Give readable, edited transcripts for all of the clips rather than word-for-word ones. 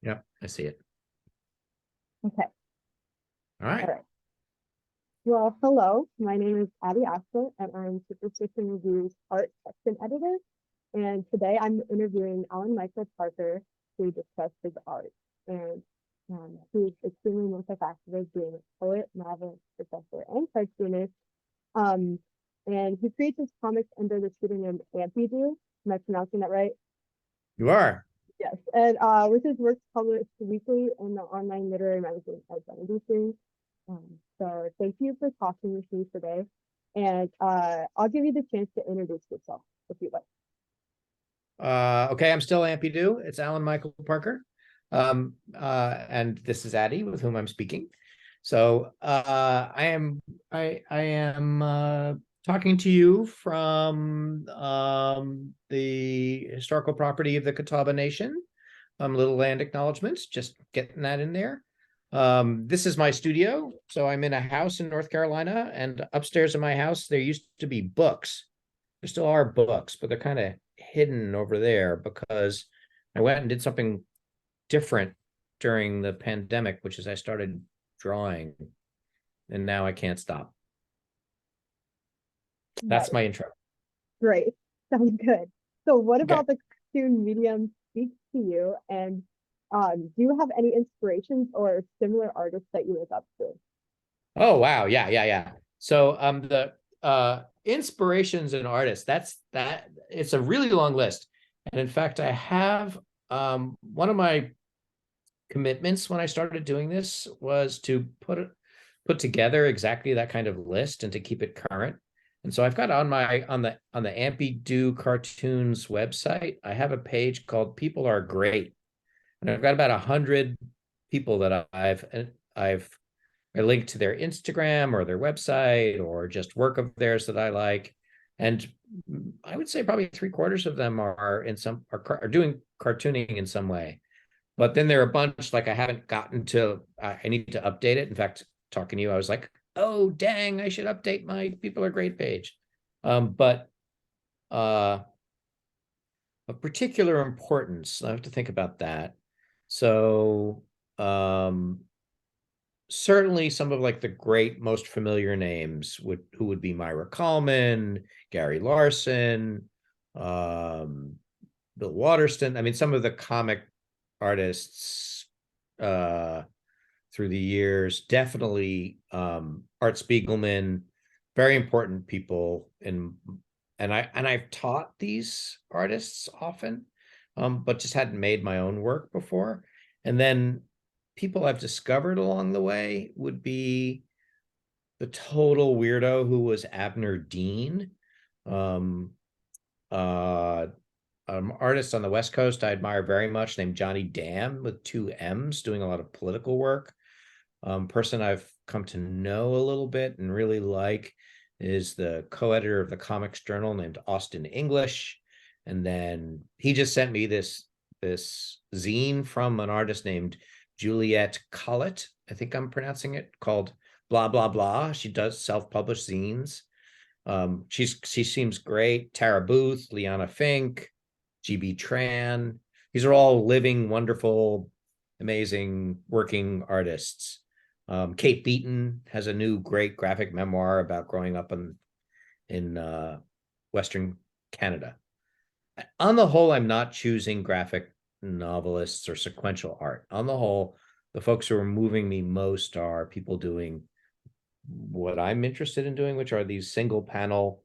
Yep, I see it. Okay. All right. All right. Well, hello. My name is Addie Ascherl, and I'm Superstition Review's art section editor. And today I'm interviewing Alan Michael Parker to discuss his art. And he's extremely multifaceted, being a poet, novelist, professor, and cartoonist. Um, and he creates his comics under the pseudonym Ampydoo. Am I pronouncing that right? You are. Yes, and with his works published weekly in the online literary magazine Addie. So thank you for talking with me today, and I'll give you the chance to introduce yourself if you'd like. Okay, I'm still Ampydoo. It's Alan Michael Parker. And this is Addie, with whom I'm speaking. So I am talking to you from the historical property of the Catawba Nation. Little land acknowledgements, just getting that in there. This is my studio. So I'm in a house in North Carolina, and upstairs in my house, there used to be books. There still are books, but they're kind of hidden over there because I went and did something different during the pandemic, which is I started drawing, and now I can't stop. That's Right. my intro. Great. Sounds good. So what Okay. about the cartoon medium speaks to you? And do you have any inspirations or similar artists that you look up to? Oh wow, yeah. So the inspirations and artists, that it's a really long list. And in fact, I have one of my commitments when I started doing this was to put together exactly that kind of list and to keep it current. And so I've got on the Ampydoo Cartoons website, I have a page called People Are Great. And I've got about 100 people that I've I link to their Instagram or their website or just work of theirs that I like. And I would say probably 3/4 of them are doing cartooning in some way. But then there are a bunch like I haven't gotten to. I need to update it. In fact, talking to you, I was like, "Oh, dang! I should update my People Are Great page." But of particular importance, I have to think about that. So, certainly some of like the great, most familiar names who would be Myra Coleman, Gary Larson, um, Bill Waterston. I mean, some of the comic artists uh, through the years, definitely Art Spiegelman, very important people and I've taught these artists often, but just hadn't made my own work before. And then people I've discovered along the way would be the total weirdo who was Abner Dean. Um, uh, artist on the West Coast I admire very much named Johnny Dam with 2 M's, doing a lot of political work. Person I've come to know a little bit and really like is the co-editor of the Comics Journal named Austin English. And then he just sent me this zine from an artist named Juliette Collett. I think I'm pronouncing it, called Blah Blah Blah. She does self-published zines. She seems great. Tara Booth, Liana Fink, GB Tran. These are all living, wonderful, amazing working artists. Kate Beaton has a new great graphic memoir about growing up in Western Canada. On the whole, I'm not choosing graphic novelists or sequential art. On the whole, the folks who are moving me most are people doing what I'm interested in doing, which are these single panel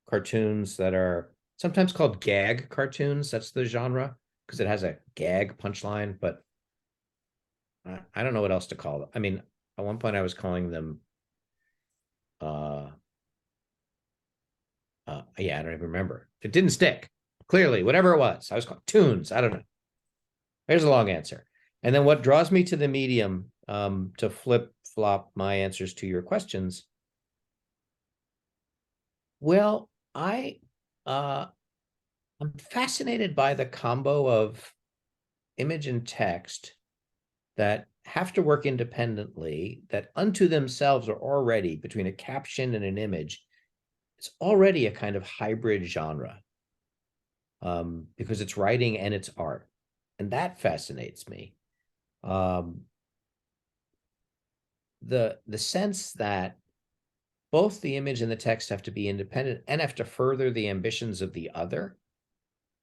cartoons that are sometimes called gag cartoons. That's the genre because it has a gag punchline, but I don't know what else to call them. I mean, at one point I was calling them, uh, yeah, I don't even remember. It didn't stick. Clearly, whatever it was, I was calling tunes. I don't know. There's a long answer. And then what draws me to the medium, to flip flop my answers to your questions. Well, I'm fascinated by the combo of image and text that have to work independently, that unto themselves are already, between a caption and an image, it's already a kind of hybrid genre, because it's writing and it's art. And and that fascinates me. The sense that both the image and the text have to be independent and have to further the ambitions of the other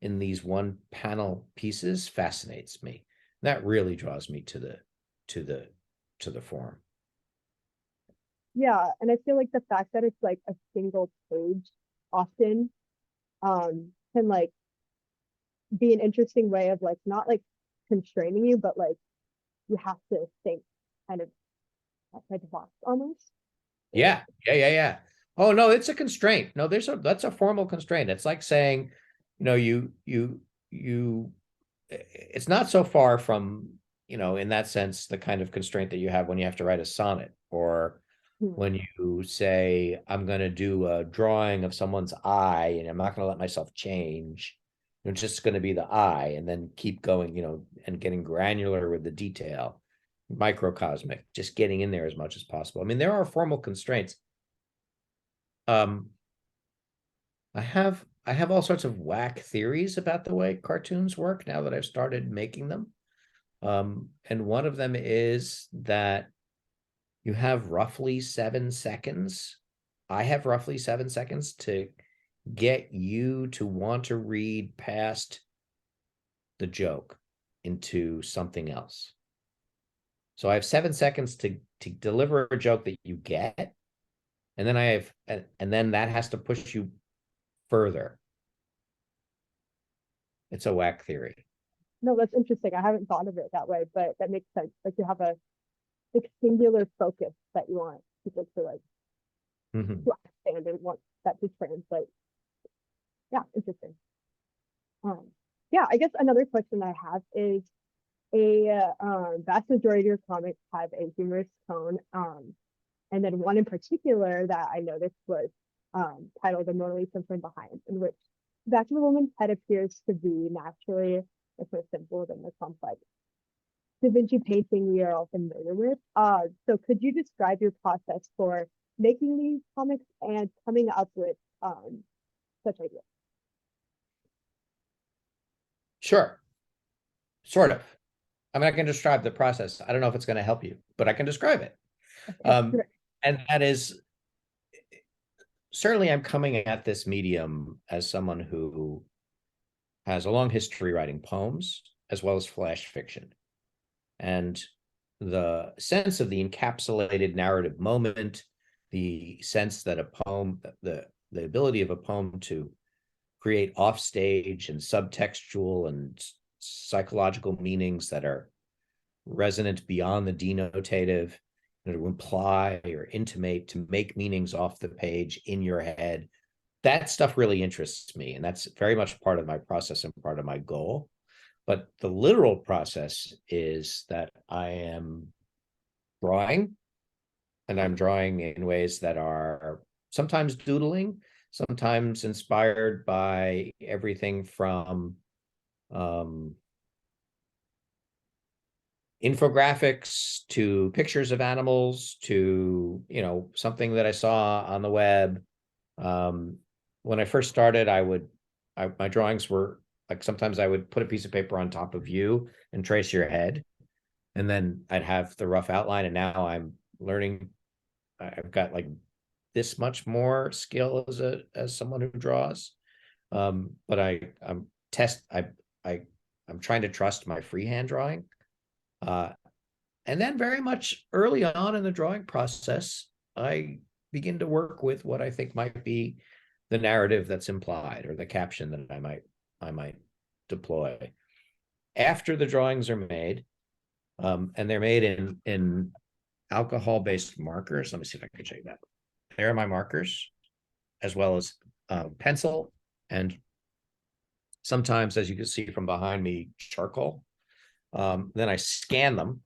in these one panel pieces fascinates me. That really draws me to the form. Yeah, and I feel like the fact that it's like a single page often can like be an interesting way of like not like constraining you, but like you have to think kind of outside the box almost. Yeah, yeah. Oh no, it's a constraint. No, that's a formal constraint. It's like saying, you it's not so far from, in that sense, the kind of constraint that you have when you have to write a sonnet, or Hmm. when you say, I'm going to do a drawing of someone's eye and I'm not going to let myself change. It's just going to be the eye, and then keep going, and getting granular with the detail, microcosmic, just getting in there as much as possible. I mean, there are formal constraints. Um, I have all sorts of whack theories about the way cartoons work now that I've started making them. And one of them is that you have roughly 7 seconds. I have roughly 7 seconds to get you to want to read past the joke into something else. So I have 7 seconds to deliver a joke that you get, and then and then that has to push you further. It's a whack theory. No, that's interesting. I haven't thought of it that way, but that makes sense. Like you have a like singular focus that you want people to like Mhm. to understand and want that to translate. Yeah, interesting. Um, yeah, I guess another question I have is a vast majority of your comics have a humorous tone. And then one in particular that I noticed was titled "The Mona Lisa from Behind," in which the back of a woman's head appears to be naturally much more simple than the complex Da Vinci painting we are all familiar with. So could you describe your process for making these comics and coming up with such ideas? Sure, sort of. I mean, I can describe the process. I don't know if it's going to help you, but I can describe it. Okay, Um, great. and that is, certainly I'm coming at this medium as someone who has a long history writing poems as well as flash fiction. And the sense of the encapsulated narrative moment, the sense that a poem, the ability of a poem to create offstage and subtextual and psychological meanings that are resonant beyond the denotative, to imply or intimate, to make meanings off the page in your head. That stuff really interests me, and that's very much part of my process and part of my goal. But the literal process is that I am drawing, and I'm drawing in ways that are sometimes doodling, sometimes inspired by everything from um, infographics to pictures of animals to, something that I saw on the web. Um, when I first started, my drawings were like, sometimes I would put a piece of paper on top of you and trace your head, and then I'd have the rough outline. And now I'm learning. I've got like this much more skill as someone who draws. But I'm trying to trust my freehand drawing. Uh, and then very much early on in the drawing process, I begin to work with what I think might be the narrative that's implied, or the caption that I might deploy. After the drawings are made, and they're made in alcohol-based markers. Let me see if I can show you that. There are my markers, as well as pencil, and sometimes, as you can see from behind me, charcoal. Then I scan them,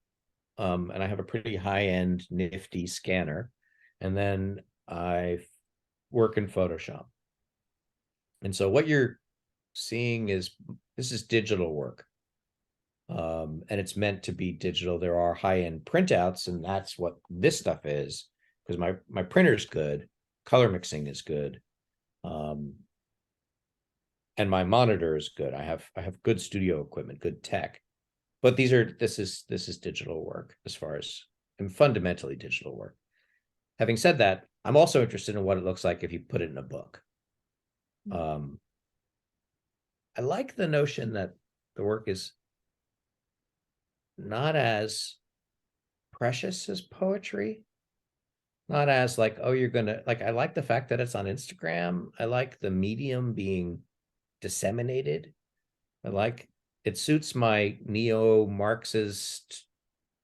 and I have a pretty high-end, nifty scanner. And then I work in Photoshop. And so what you're seeing is, this is digital work. And it's meant to be digital. There are high-end printouts, and that's what this stuff is, because my printer's good, color mixing is good, and my monitor is good. I have good studio equipment, good tech. but this is digital work as far as, and fundamentally digital work. Having said that, I'm also interested in what it looks like if you put it in a book. I like the notion that the work is not as precious as poetry, not as like, oh, you're gonna like, I like the fact that it's on Instagram. I like the medium being disseminated. I like, it suits my neo-Marxist,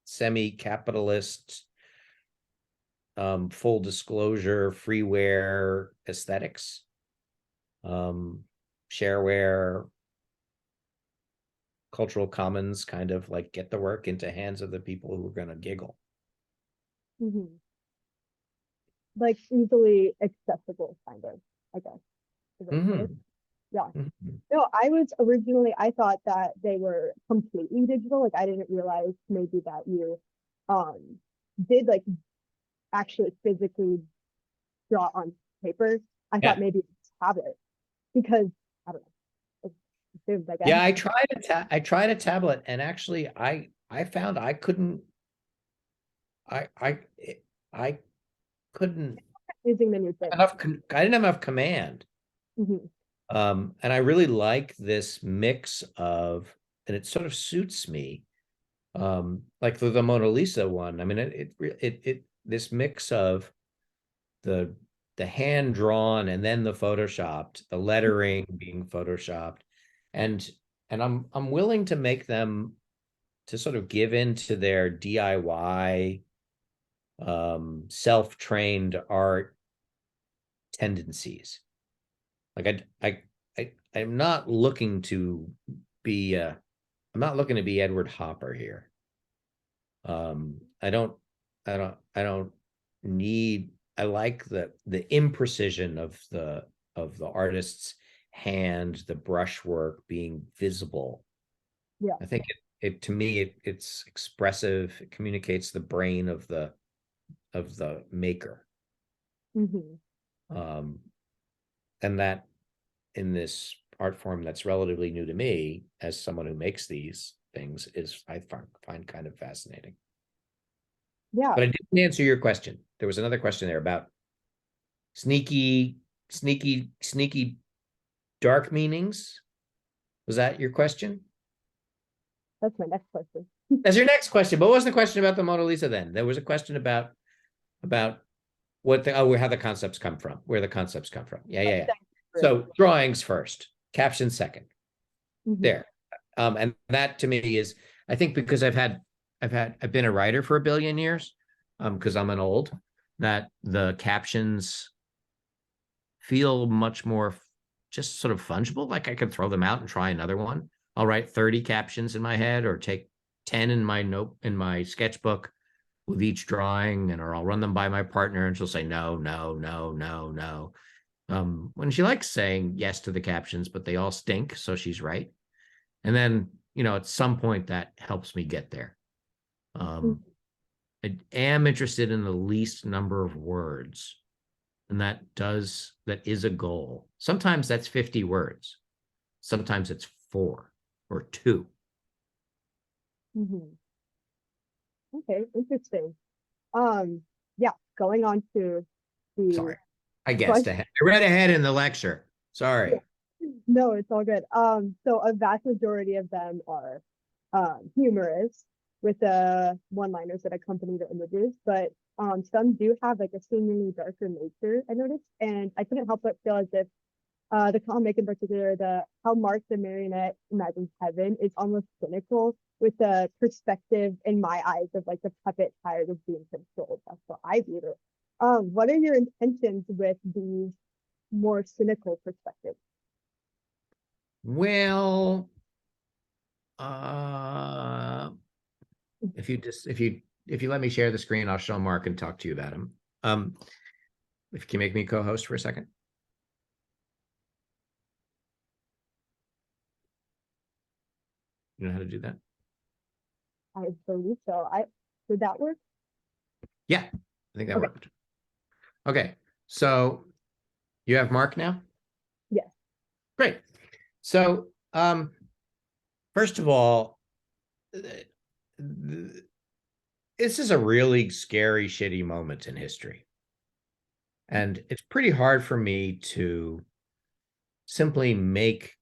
semi-capitalist, full disclosure, freeware aesthetics, shareware, cultural commons, kind of like get the work into hands of the people who are going to giggle. Like easily accessible, kind of, I guess. Is that right? Yeah. No, I thought that they were completely digital. Like I didn't realize maybe that you did like actually physically draw on paper. I thought maybe it's tablet because I don't know. It's assumed, I guess. Yeah, I tried a tablet, and actually I found I couldn't I couldn't Using the new thing. I didn't have enough command. And I really like this mix of, and it sort of suits me, like the Mona Lisa one. I mean, it this mix of the hand drawn and then the photoshopped, the lettering being photoshopped, and I'm willing to make them to sort of give in to their DIY, self-trained art tendencies. Like I'm not looking to be I'm not looking to be Edward Hopper here. I don't need, I like the imprecision of the artist's hand, the brushwork being visible. Yeah. I think it to me it's expressive. It communicates the brain of the maker. And that in this art form that's relatively new to me as someone who makes these things is, I find kind of fascinating. Yeah. But I didn't answer your question. There was another question there about sneaky dark meanings. Was that your question? That's my next question. That's your next question. But what was the question about the Mona Lisa then? There was a question about what the, how the concepts come from, where the concepts come from. Yeah. So drawings first, captions second. There. And that to me is, I think because I've been a writer for a billion years, because I'm an old, that the captions feel much more just sort of fungible. Like I could throw them out and try another one. I'll write 30 captions in my head, or take 10 in my sketchbook with each drawing, or I'll run them by my partner and she'll say no. When she likes saying yes to the captions, but they all stink, so she's right. And then, at some point that helps me get there. I am interested in the least number of words, and that is a goal. Sometimes that's 50 words. Sometimes it's 4 or 2. Okay, interesting. Yeah, going on to the. Sorry, I guessed ahead. I read ahead in the lecture. Sorry. Yeah. No, it's all good. So a vast majority of them are humorous, with the one-liners that accompany the images, but some do have like a seemingly darker nature, I noticed, and I couldn't help but feel as if the comic in particular, how Mark the marionette imagines heaven, is almost cynical, with the perspective in my eyes of like the puppet tired of being controlled. That's what I viewed it. What are your intentions with these more cynical perspectives? Well, if you let me share the screen, I'll show Mark and talk to you about him. If you can make me co-host for a second. You know how to do that? I believe so. Did that work? Yeah, I think that worked. Okay, so you have Mark now? Yes. Great. So, first of all, this is a really scary, shitty moment in history. And it's pretty hard for me to simply make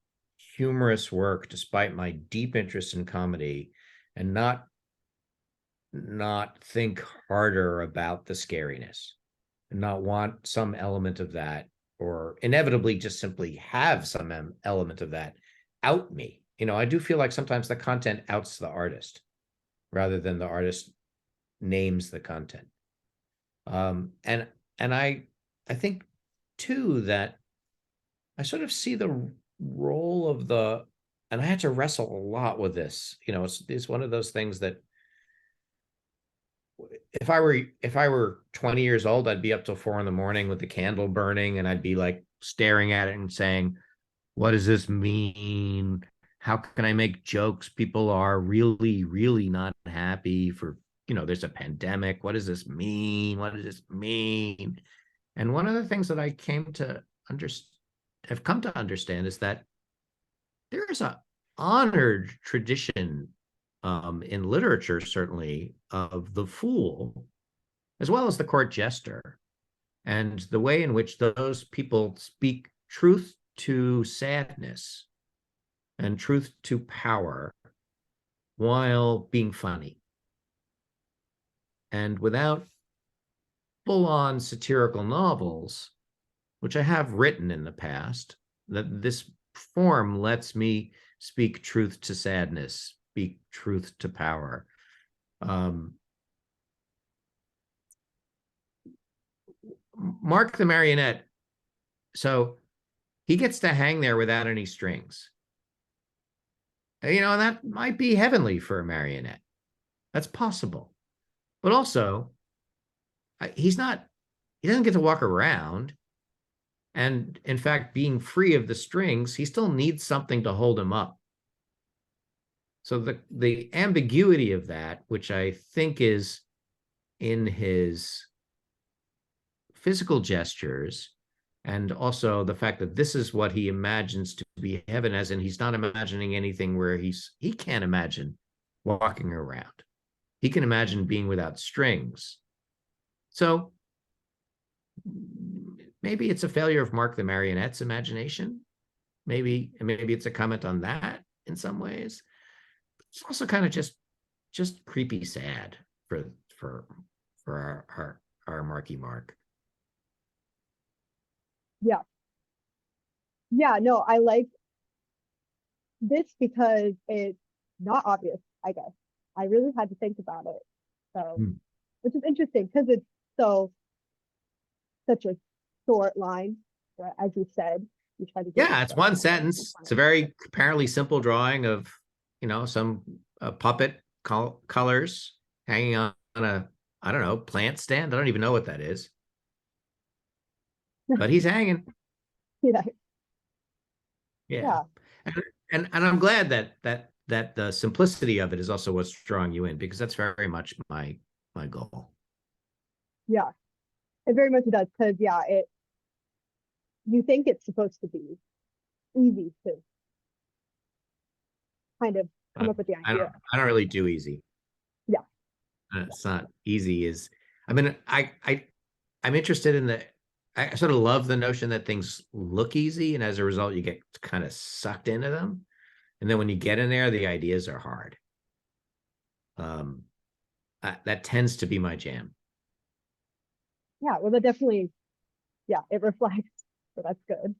humorous work despite my deep interest in comedy and not think harder about the scariness and not want some element of that, or inevitably just simply have some element of that out me. I do feel like sometimes the content outs the artist rather than the artist names the content. And I think too that I sort of see the role of and I had to wrestle a lot with this. It's one of those things that if I were 20 years old, I'd be up till 4 a.m. with the candle burning, and I'd be like staring at it and saying, what does this mean? How can I make jokes? People are really, really not happy for, there's a pandemic. What does this mean? What does this mean? And one of the things that I have come to understand is that there is a honored tradition in literature, certainly, of the fool, as well as the court jester, and the way in which those people speak truth to sadness and truth to power while being funny. And without full-on satirical novels, which I have written in the past, that this form lets me speak truth to sadness, speak truth to power. Mark the Marionette, so he gets to hang there without any strings. That might be heavenly for a marionette. That's possible. But also, he doesn't get to walk around. And in fact, being free of the strings, he still needs something to hold him up. So the ambiguity of that, which I think is in his physical gestures, and also the fact that this is what he imagines to be heaven, as in he's not imagining anything where he can't imagine walking around. He can imagine being without strings. So maybe it's a failure of Mark the Marionette's imagination. Maybe it's a comment on that in some ways. It's also kind of just creepy sad for our Marky Mark. Yeah. Yeah, no, I like this because it's not obvious, I guess. I really had to think about it. So, which is interesting because it's such a short line, right? As you said, you try to get it's one sentence. It's a very apparently simple drawing of, some puppet colors hanging on a, I don't know, plant stand. I don't even know what that is. But he's hanging. Yeah. And I'm glad that the simplicity of it is also what's drawing you in, because that's very much my goal. Yeah, it very much does, because you think it's supposed to be easy to kind of come up with the idea. I don't really do easy. Yeah. It's not easy. I'm interested in I sort of love the notion that things look easy, and as a result, you get kind of sucked into them. And then when you get in there, the ideas are hard. That tends to be my jam. Yeah, well, that definitely, it reflects. So that's good.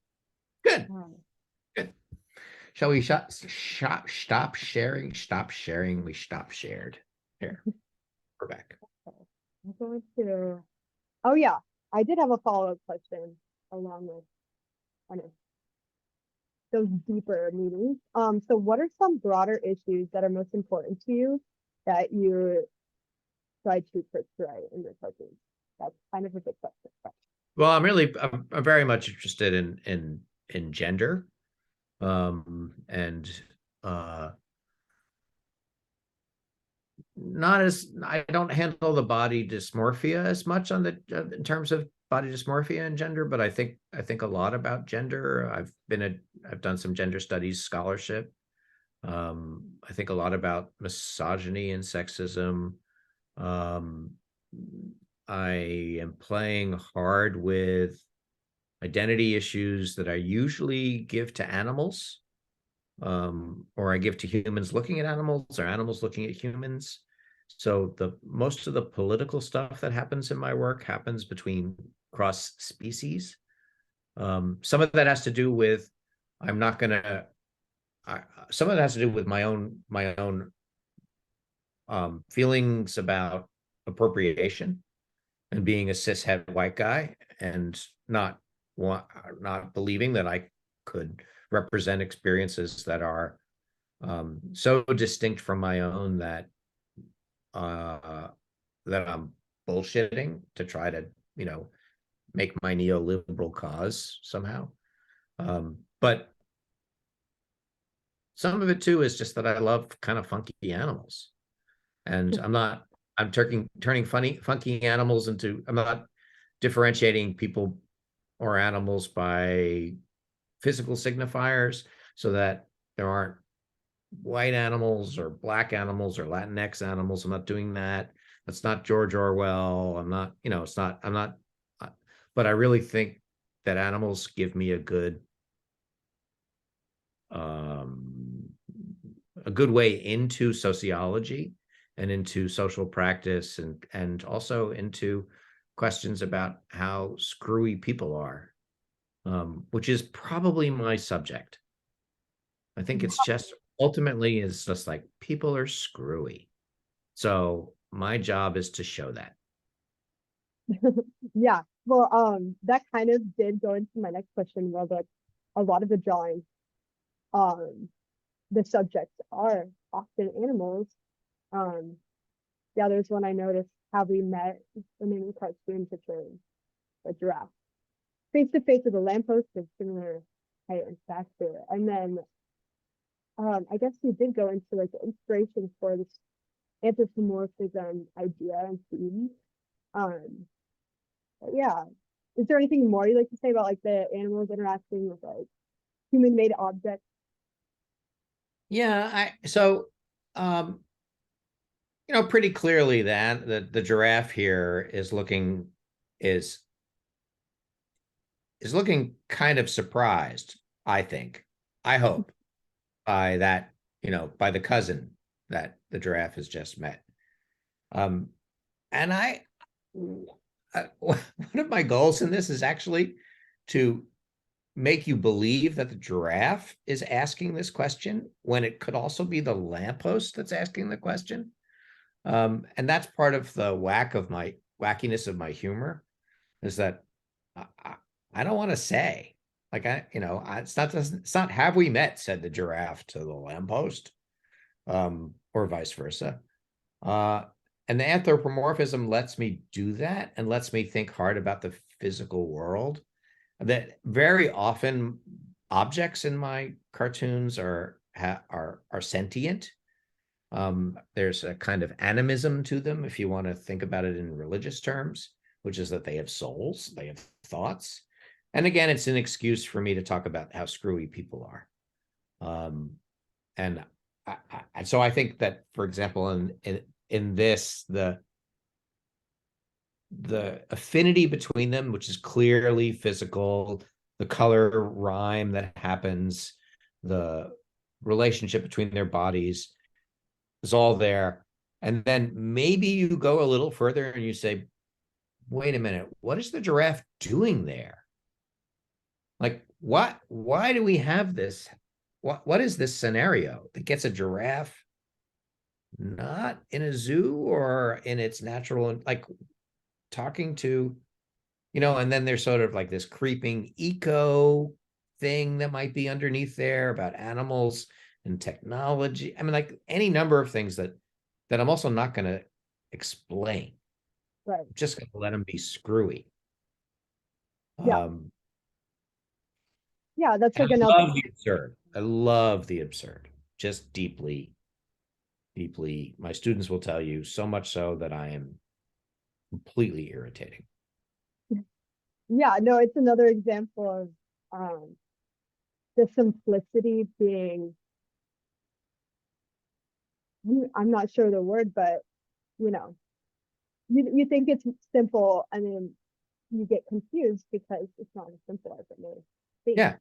Good. Good. Shall we stop sharing? Stop sharing. We stop shared. Here, we're back. I'm going to. Oh yeah, I did have a follow-up question along with kind of those deeper meanings. So what are some broader issues that are most important to you that you try to portray in your cartoons? That's kind of a big question. Well, I'm very much interested in gender, and I don't handle the body dysmorphia as much in terms of body dysmorphia and gender, but I think a lot about gender. I've done some gender studies scholarship. I think a lot about misogyny and sexism. Um, I am playing hard with identity issues that I usually give to animals, or I give to humans looking at animals, or animals looking at humans. So the most of the political stuff that happens in my work happens between cross species. Some of that has to do with I'm not gonna. Some of that has to do with my own feelings about appropriation and being a cishet white guy and not want not believing that I could represent experiences that are so distinct from my own uh, that I'm bullshitting to try to make my neoliberal cause somehow. But some of it too is just that I love kind of funky animals, and I'm turning funky animals into. I'm not differentiating people or animals by physical signifiers so that there aren't white animals or black animals or Latinx animals. I'm not doing that. That's not George Orwell. I'm not, it's not, I'm not, but I really think that animals give me um, a good way into sociology and into social practice and also into questions about how screwy people are, which is probably my subject. I think it's just ultimately is just like people are screwy. So my job is to show that. Yeah. Well, that kind of did go into my next question, where like a lot of the drawings, um, the subjects are often animals. Um, yeah, there's one I noticed, how we met, the name of the cartoon portraying a giraffe face to face with a lamppost of similar height and stature. And then I guess we did go into like the inspiration for this anthropomorphism idea and theme. Um, but yeah. Is there anything more you'd like to say about like the animals interacting with like human made objects? Yeah, I so um pretty clearly that the giraffe here is is looking kind of surprised, I think. I hope by that, by the cousin that the giraffe has just met. Um and one of my goals in this is actually to make you believe that the giraffe is asking this question when it could also be the lamppost that's asking the question. And that's part of the wackiness of my humor is that I, I don't want to say like it's not have we met, said the giraffe to the lamppost, or vice versa. Uh, and the anthropomorphism lets me do that and lets me think hard about the physical world. That very often objects in my cartoons are sentient. There's a kind of animism to them, if you want to think about it in religious terms, which is that they have souls, they have thoughts. And again, it's an excuse for me to talk about how screwy people are. Um, and so I think that, for example, in this, the affinity between them, which is clearly physical, the color rhyme that happens, the relationship between their bodies is all there. And then maybe you go a little further and you say, wait a minute, what is the giraffe doing there? Like, why do we have this? What is this scenario that gets a giraffe not in a zoo or in its natural, like talking to, and then there's sort of like this creeping eco thing that might be underneath there about animals and technology. I mean, like any number of things that I'm also not going to explain. Right. I'm just going to let them be screwy. Yeah. Um, Yeah. That's and like I another. love the absurd. I love the absurd, just deeply, deeply. My students will tell you so much so that I am completely irritating. Yeah. No, it's another example of um, the simplicity being I'm not sure the word, but you know, you think it's simple, and then you get confused because it's not as simple as it may seem. Yeah.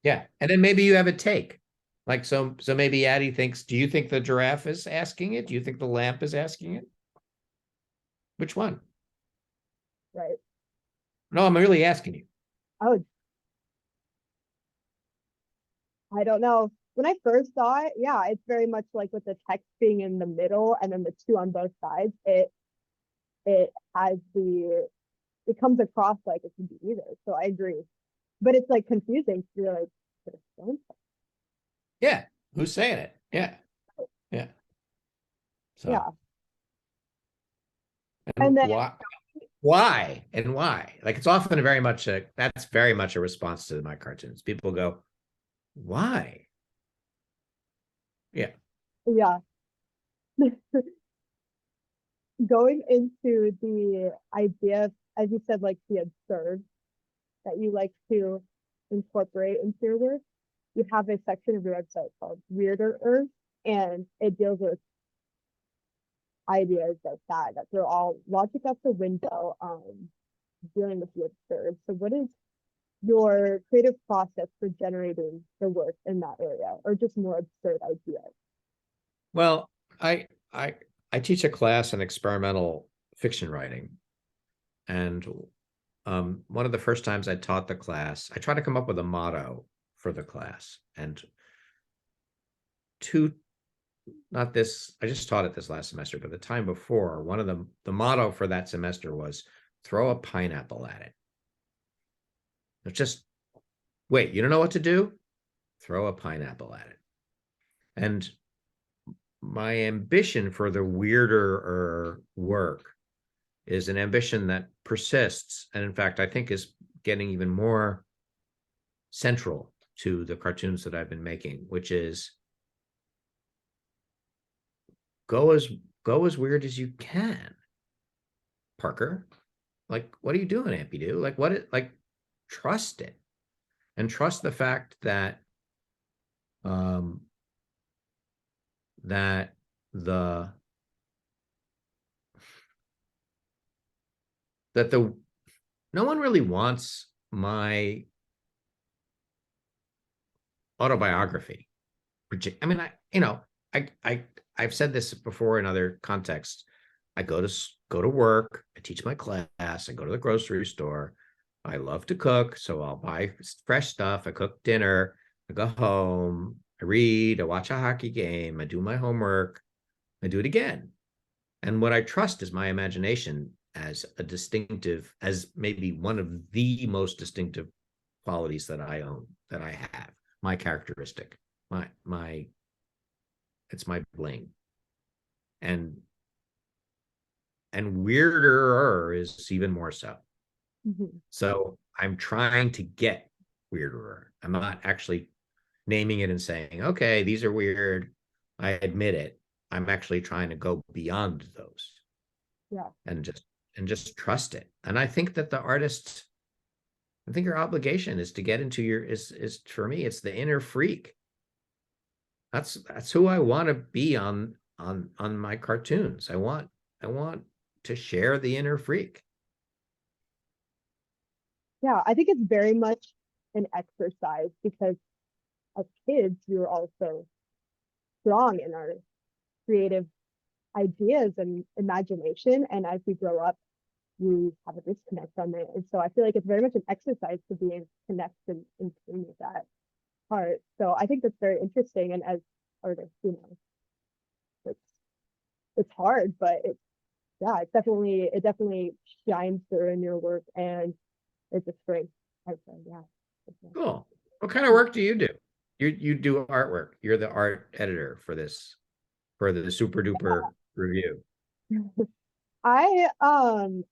Yeah. And then maybe you have a take. Like, so maybe Addie thinks, do you think the giraffe is asking it? Do you think the lamp is asking it? Which one? Right. No, I'm really asking you. Oh, I don't know. When I first saw it, yeah, it's very much like with the text being in the middle and then the two on both sides. It has the it comes across like it can be either. So I agree. But it's like confusing. You're like, Yeah. Who's saying it? Yeah. Yeah. So, yeah. and And then why? And why? Like, it's often that's very much a response to my cartoons. People go, why? Yeah. yeah, going into the idea of, as you said, like the absurd that you like to incorporate into your work, you have a section of your website called Weirder Earth, and it deals with ideas like that they're all logic out the window, dealing with the absurd. So what is your creative process for generating the work in that area, or just more absurd ideas? Well, I I I teach a class in experimental fiction writing, and one of the first times I taught the class, I try to come up with a motto for the class. And two, not this, I just taught it this last semester, but the time before, one of the motto for that semester was throw a pineapple at it. It's just, wait, you don't know what to do? Throw a pineapple at it. And my ambition for the weirder work is an ambition that persists, and in fact I think is getting even more central to the cartoons that I've been making, which is go as go as weird as you can, Parker. Like, what are you doing, Ampydoo? Like, trust it, and trust the fact that um that the that the no one really wants my autobiography. I mean, I've said this before in other contexts. I go to work, I teach my class, I go to the grocery store. I love to cook, so I'll buy fresh stuff. I cook dinner, I go home, I read, I watch a hockey game, I do my homework, I do it again. And what I trust is my imagination as maybe one of the most distinctive qualities that I own, that I have, my characteristic, my it's my bling. And weirder is even more so. Mhm. So I'm trying to get weirder. I'm not actually naming it and saying, okay, these are weird. I admit it. I'm actually trying to go beyond those Yeah. and just trust it. And I think that I think your obligation is to get into is for me, it's the inner freak. That's who I want to be on my cartoons. I want to share the inner freak. Yeah, I think it's very much an exercise because as kids, we were also strong in our creative ideas and imagination. And as we grow up, we have a disconnect from it. And so I feel like it's very much an exercise to be able to connect and tune with that part. So I think that's very interesting. And as artists, it's it's hard, but it's yeah, it definitely shines through in your work, and it's a strength. I say, yeah. Cool. What kind of work do you do? You do artwork. You're the art editor for this, for the Super Duper review. I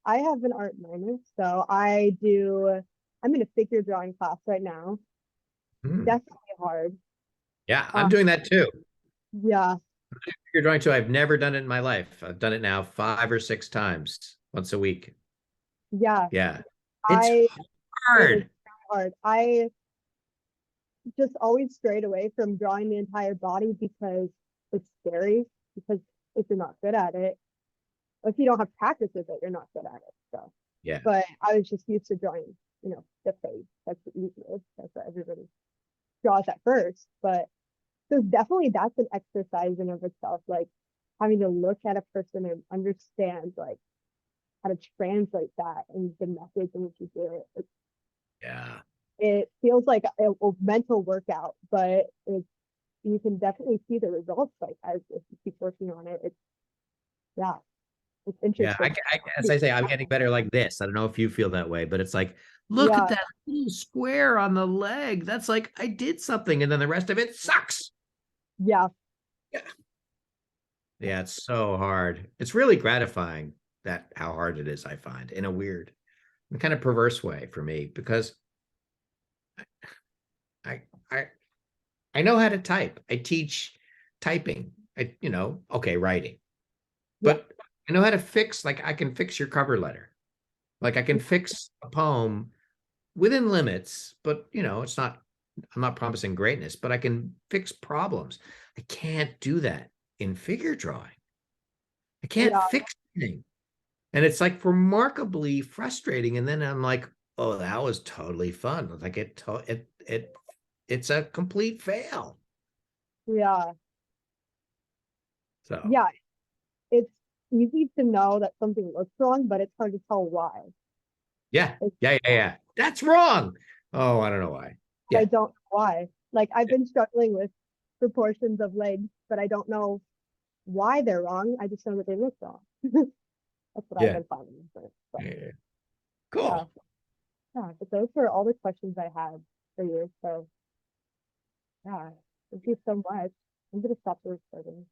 have an art minor, so I'm in a figure drawing class right now. Hmm. Definitely hard. Yeah, I'm Uh, doing that too. yeah, You're drawing too. I've never done it in my life. I've done it now 5 or 6 times, once a week. yeah. Yeah. It's I It is hard. hard. I just always strayed away from drawing the entire body because it's scary. because if you're not good at it, if you don't have practice with it, you're not good at it. So, Yeah. but I was just used to drawing, the face. That's the easiest. That's what everybody draws at first. But so definitely that's an exercise in of itself, like having to look at a person and understand like how to translate that and the methods in which you do it. Yeah. It feels like a mental workout, but you can definitely see the results like as if you keep working on it. Yeah, it's Yeah. interesting. As I say, I'm getting better like this. I don't know if you feel that way, but it's like, look at Yeah, that little square on the leg. That's like, I did something. And then the rest of it sucks. yeah, Yeah. Yeah. It's so hard. It's really gratifying that how hard it is, I find, in a weird, kind of perverse way for me, because I, I, I know how to type. I teach typing. Okay, writing, yeah, but I know how to fix, like, I can fix your cover letter. Like, I can fix a poem within limits, but it's not, I'm not promising greatness, but I can fix problems. I can't do that in figure drawing. I can't yeah, fix anything. And it's like remarkably frustrating. And then I'm like, oh, that was totally fun. Like it's a complete fail. yeah, So yeah. It's easy to know that something looks wrong, but it's hard to tell why. yeah, It's, yeah. That's wrong. Oh, I don't know why. I Yeah. don't know why. Like I've been struggling with proportions of legs, but I don't know why they're wrong. I just know that they look wrong. That's what I've Yeah. been finding. But Yeah. yeah, Cool. yeah. But those were all the questions I had for you. So yeah, thank you so much. I'm gonna stop the recording.